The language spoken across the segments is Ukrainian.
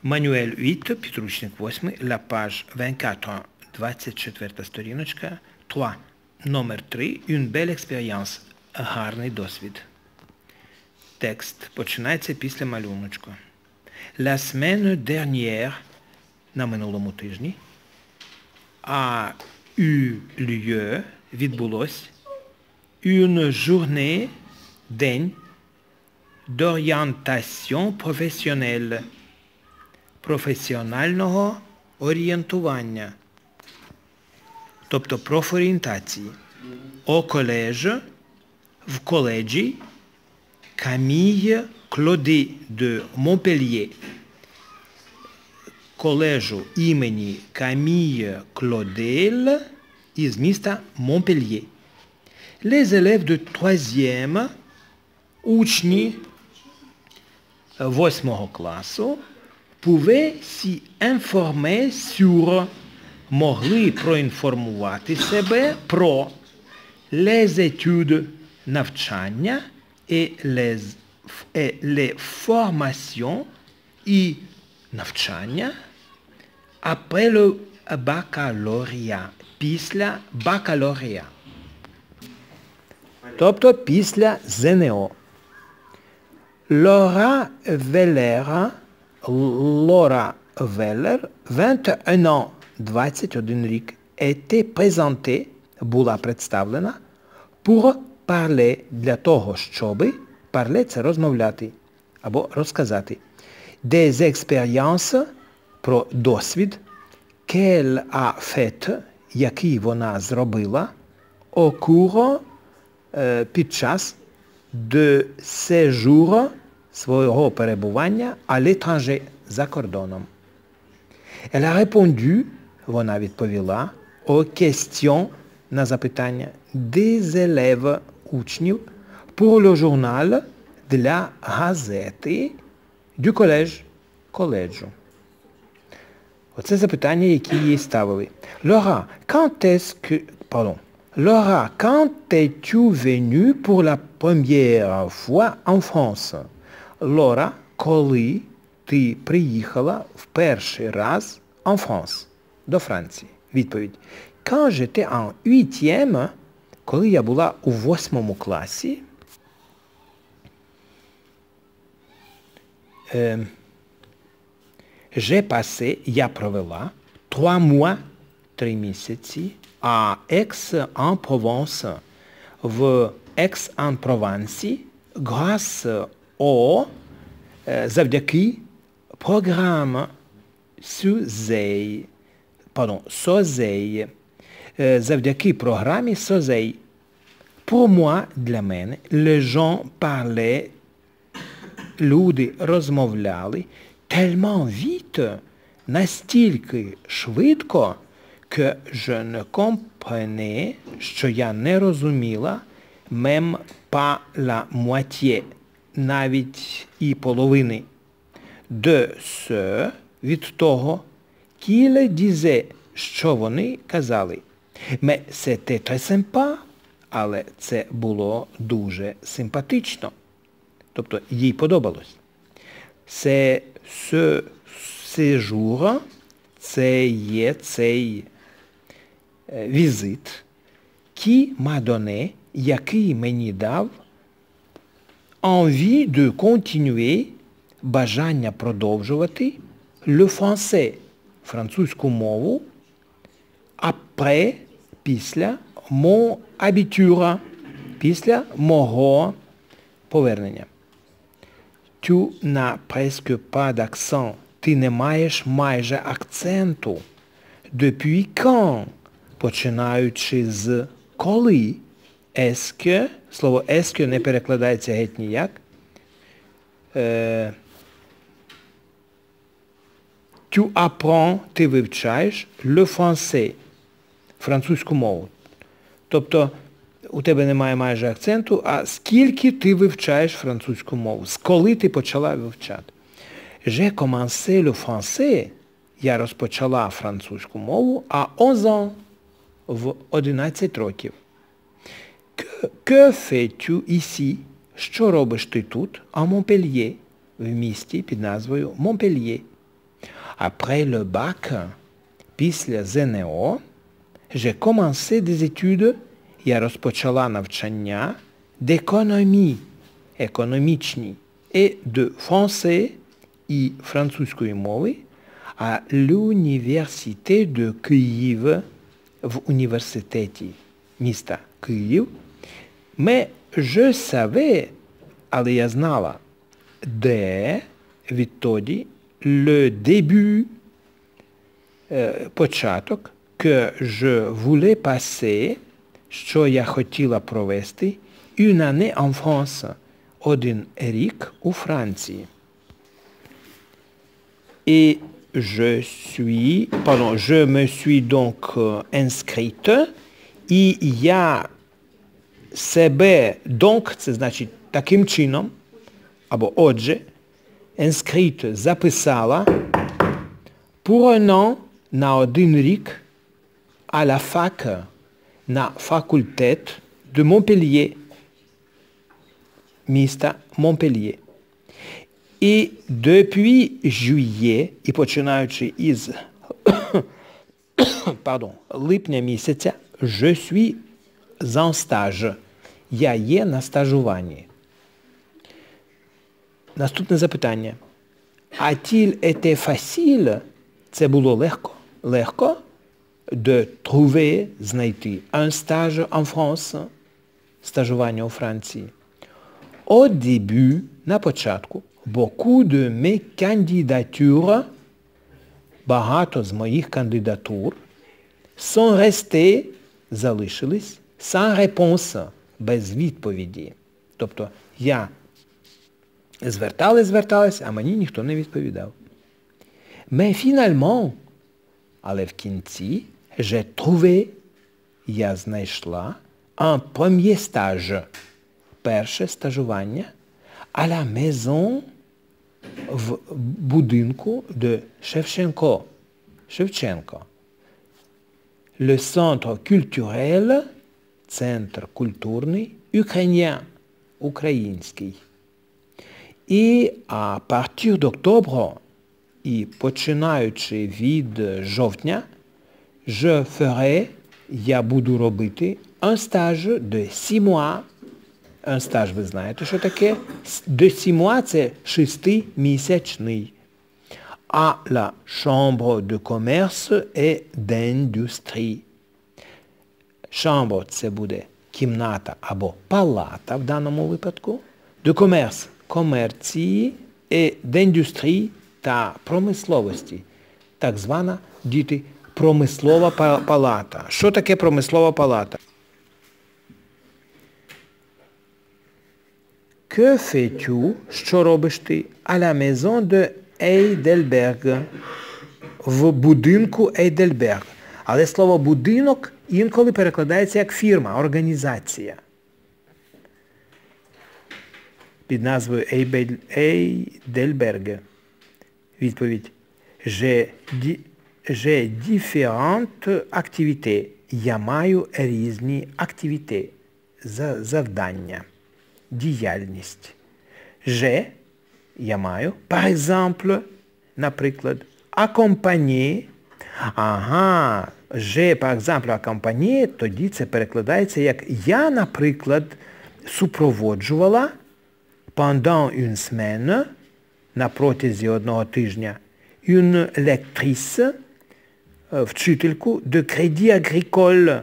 Мануель 8, підручник 8, la page 24, 24 сторіночка, 3, номер 3, une belle expérience, гарний досвід. Текст починається після малюночку. La semaine dernière, на минулому тижні, a eu lieu, відбулось, une journée, день, d'orientation professionnelle, професіонального орієнтування, тобто профорієнтації. Au collège, в коледжі, Camille Claudet de Montpellier, колежу імені Camille Claudel із міста Монпельє. Les élèves de 3e, учні 8 класу, pouvaient s'y informer sur, могли проінформувати себе про les études, навчання, et les formations, і навчання, après le baccalauréat, після бакалаврія, тобто після ЗНО. Laura Veller, 21 ans, 21 рік, était présentée, була представлена, pour parler, для того, щоби, parler – це розмовляти, або розказати, des expériences, про досвід, qu'elle a fait, який вона зробила, au cours, під час, de séjour, свого перебування, à l'étranger, за кордоном. Elle a répondu, вона відповіла, aux questions, на запитання, des élèves, учнів, pour le journal, для газети, du collège, коледжу. Оце запитання, які їй ставили. Laura, quand es-tu venue pour la première fois en France? Laura, коли ти приїхала в перший раз en France, до Франції? Відповідь. Quand j'étais en 8e, коли я була у 8 класі, j'ai passé, я провела, 3 mois, 3 місяці, à Aix-en-Provence, в Aix-en-Provence, grâce au, завдяки, програма SOSEI, завдяки програмі SOSEI. Pour moi, для мене, les gens parlaient, люди розмовляли, tellement vite, настільки швидко, que je ne comprenais, що я не розуміла, même pas la moitié, навіть і половини, de ce, від того, qu'ils disaient, що вони казали. Mais c'était très sympa, але це було дуже симпатично. Тобто їй подобалось. C'est ce séjour, це є цей візит, qui m'a donné, який мені дав, envie de continuer, бажання продовжувати, le français, французьку мову, après, після, mon abitur, після мого повернення. Tu n'as presque pas d'accent. Ти не маєш майже акценту. Depuis quand? Починаючи з коли. Est-ce que, слово est-ce que не перекладається геть ніяк. Tu apprends, ти вивчаєш, le français, французьку мову. Тобто, у тебе немає майже акценту, а скільки ти вивчаєш французьку мову? З коли ти почала вивчати? J'ai commencé le français, я розпочала французьку мову, à 11 ans, в 11 років. Que fais-tu ici? Що робиш ти тут? À Montpellier, в місті під назвою Монпельє. Après le bac, після ЗНО, j'ai commencé des études, я розпочала навчання d'économie, економічні, et de français, і французької мови, à l'université de Київ, в університеті міста Київ. Mais je savais, але я знала, де відтоді le début, початок, que je voulais passer, що я хотіла провести, une année en France, один рік у Франції. Et je me suis donc inscrite, і я себе, donc, це значить таким чином, або отже, inscrite записала pour un an, на один рік, à la fac, на факультет de Montpellier, міста Montpellier. І depuis juillet, і починаючи із липня місяця, je suis en stage. Я є на стажуванні. Наступне запитання. A-t-il été facile? Це було легко. Легко de trouver, знайти un stage en France, стажування у Франції. Au début, на початку, beaucoup de mes candidatures, багато з моїх кандидатур, sont restés, залишились, sans réponse, без відповіді. Тобто я зверталась, а мені ніхто не відповідав. Mais finalement, але в кінці, j'ai trouvé, я знайшла, un premier stage, перше стажування, à la maison, в будинку de Шевченко. Le centre culturel, центр культурний, ukrainien, український. І à partir d'octobre, і починаючи від жовтня, je ferai, я буду робити, un stage de 6 mois. Un stage, ви знаєте, що таке? De 6 mois – це 6-місячний. À la chambre de commerce et d'industrie. Chambre – це буде кімната або палата в даному випадку. De commerce – комерції, et d'industrie – та промисловості. Так звана, діти, промислова палата. Що таке промислова палата? Que fais-tu? Що робиш ти? À la maison de Heidelberg. В будинку Heidelberg. Але слово будинок інколи перекладається як фірма, організація. Під назвою Heidelberg. Відповідь. J'ai différentes activités. Я маю різні активіти. Завдання. Діяльність. Je, я маю, par exemple, наприклад, accompagner. Ага, je, par exemple, accompagner, тоді це перекладається як я, наприклад, супроводжувала pendant une semaine, на протязі одного тижня, une lectrice, вчительку de Crédit Agricole,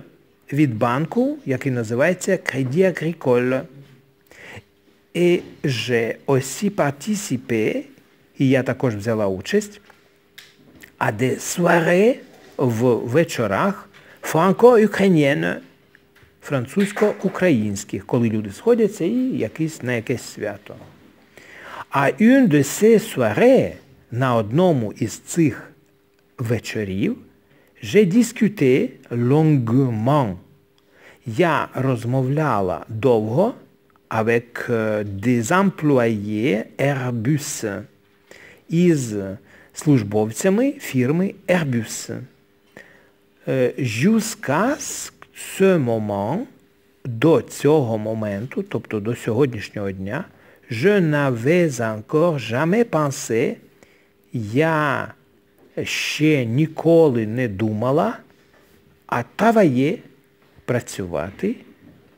від банку, який називається Crédit Agricole. Et j'ai aussi participé, і я також взяла участь, à des soirées, в вечорах, франко-українських, французько-українських, коли люди сходяться і на якесь свято. À une de ces soirées, на одному із цих вечорів, j'ai discuté longuement. Я розмовляла довго avec des employés Airbus, із службовцями фірми Airbus. Jusqu'à ce moment, до цього моменту, тобто до сьогоднішнього дня, je n'avais encore jamais pensé, я ще ніколи не думала, а travailler, працювати,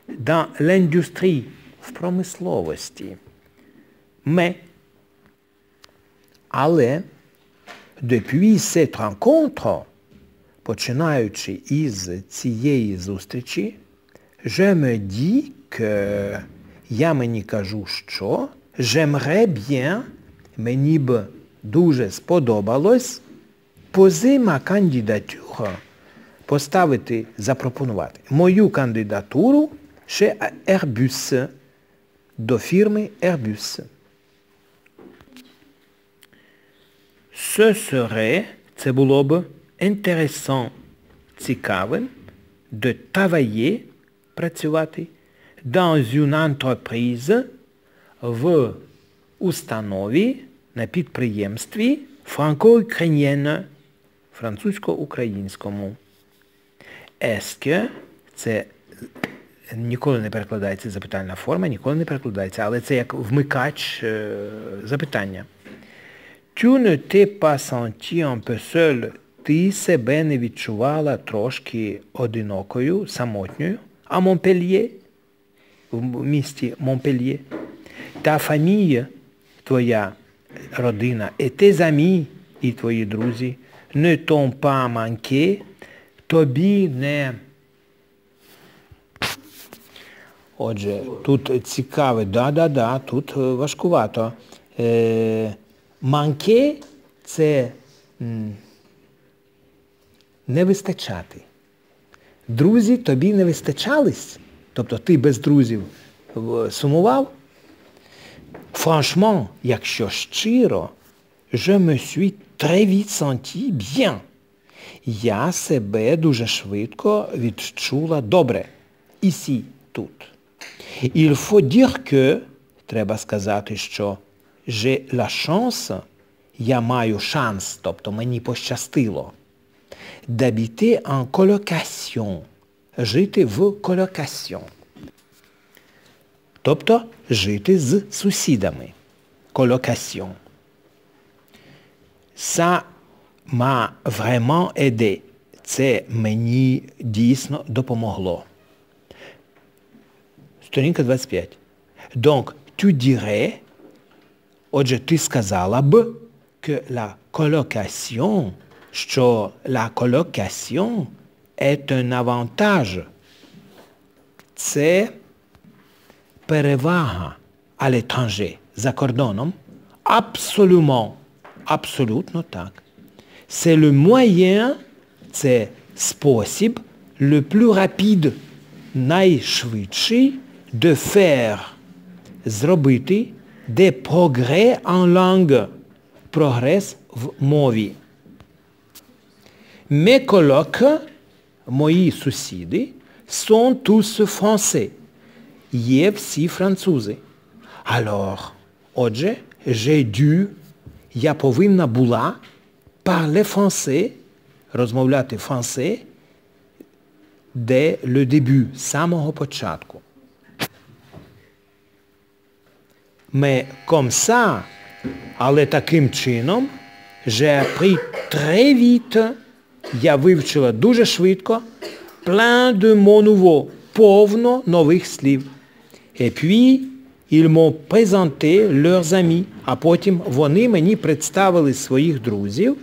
dans l'industrie, в промисловості. Але, depuis cette rencontre, починаючи із цієї зустрічі, je me dis que, я мені кажу, що j'aimerais bien, мені б дуже сподобалось, poser ma candidature, поставити, запропонувати мою кандидатуру chez Airbus, до фірми Airbus. Ce serait, це було б intéressant, цікавим, de travailler, працювати, dans une entreprise, в установі, на підприємстві, franco-ukrainienne, французько-українському. Est-ce que, це ніколи не перекладається запитальна форма, ніколи не перекладається, але це як вмикач запитання. Tu ne t'es pas senti un peu seul? Ти себе не відчувала трошки одинокою, самотньою? А Монпельє, в місті Монпельє, та фамілія, твоя родина, і tes amis, і твої друзі, ne t'ont pas manqué, тобі не... Отже, тут цікаве, тут важкувато. Манке – це не вистачати. Друзі тобі не вистачались? Тобто ти без друзів сумував? Franchement, якщо щиро, je me suis très vite senti bien. Я себе дуже швидко відчула добре. Ici, тут. Il faut dire que, треба сказати, що j'ai la chance, я маю шанс, тобто мені пощастило, d'habiter en colocation, жити в colocation. Тобто жити з сусідами. Colocation. Ça m'a vraiment aidé. Це мені дійсно допомогло. Сторінка 25. Donc, tu dirais, отже, ти сказала б, que la colocation, що la colocation est un avantage. Це перевага à l'étranger, за кордоном. Absolument. Абсолютно так. C'est le moyen, це спосіб, le plus rapide, найшвидший, de faire, зробити, des progrès en langue, прогрес в мові. Mes colocs, мої сусіди, sont tous français. Є всі французи. Alors, отже, j'ai dû, я повинна була parler français, розмовляти français, dès le début, з самого початку. Mais comme ça, але таким чином, j'ai appris très vite, я вивчила дуже швидко, plein de mots nouveaux, повно нових слів. Et puis, ils m'ont présenté leurs amis, а потім вони мені представили своїх друзів,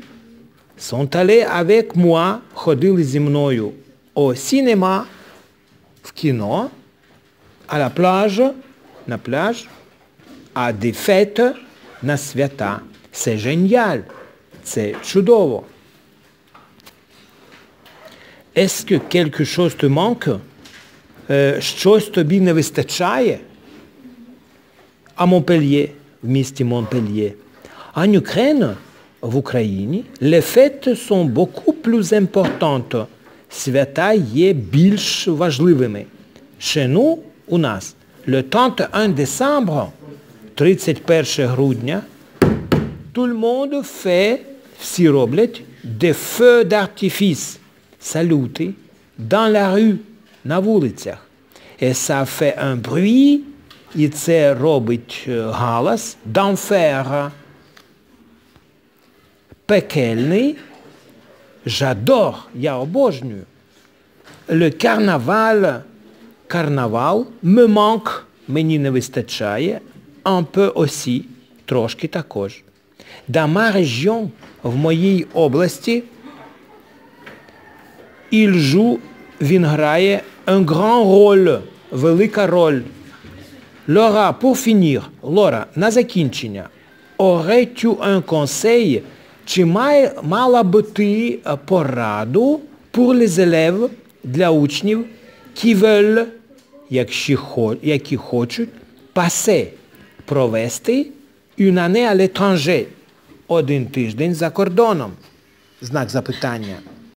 sont allés avec moi, ходили зі мною au cinéma, в кіно, à la plage, на пляж, à des fêtes, на свята. C'est génial, це чудово. Est-ce que quelque chose te manque? Щось тобі не вистачає? À Montpellier, в місті Монпельє. En Ukraine, в Україні, les fêtes sont beaucoup plus importantes. Свята є більш важливими. Chez nous, у нас, le 31 décembre, 31 грудня, tout le monde fait, всі роблять, des feux d'artifice, салюти, dans la rue, на вулицях. Et ça fait un bruit, і це робить галас, d'enfer. пекельний. J'adore, я обожнюю. Le carnaval, me manque, мені не вистачає, un peu aussi, трошки також. Dans ma région, в моїй області, il joue, він грає un grand rôle, велика роль. Laura, pour finir, Лора, на закінчення. Aurais-tu un conseil, чи мала би ти пораду pour les élèves, для учнів, qui veulent, які хочуть, passer, провести une année à l'étranger, один тиждень за кордоном? Знак запитання.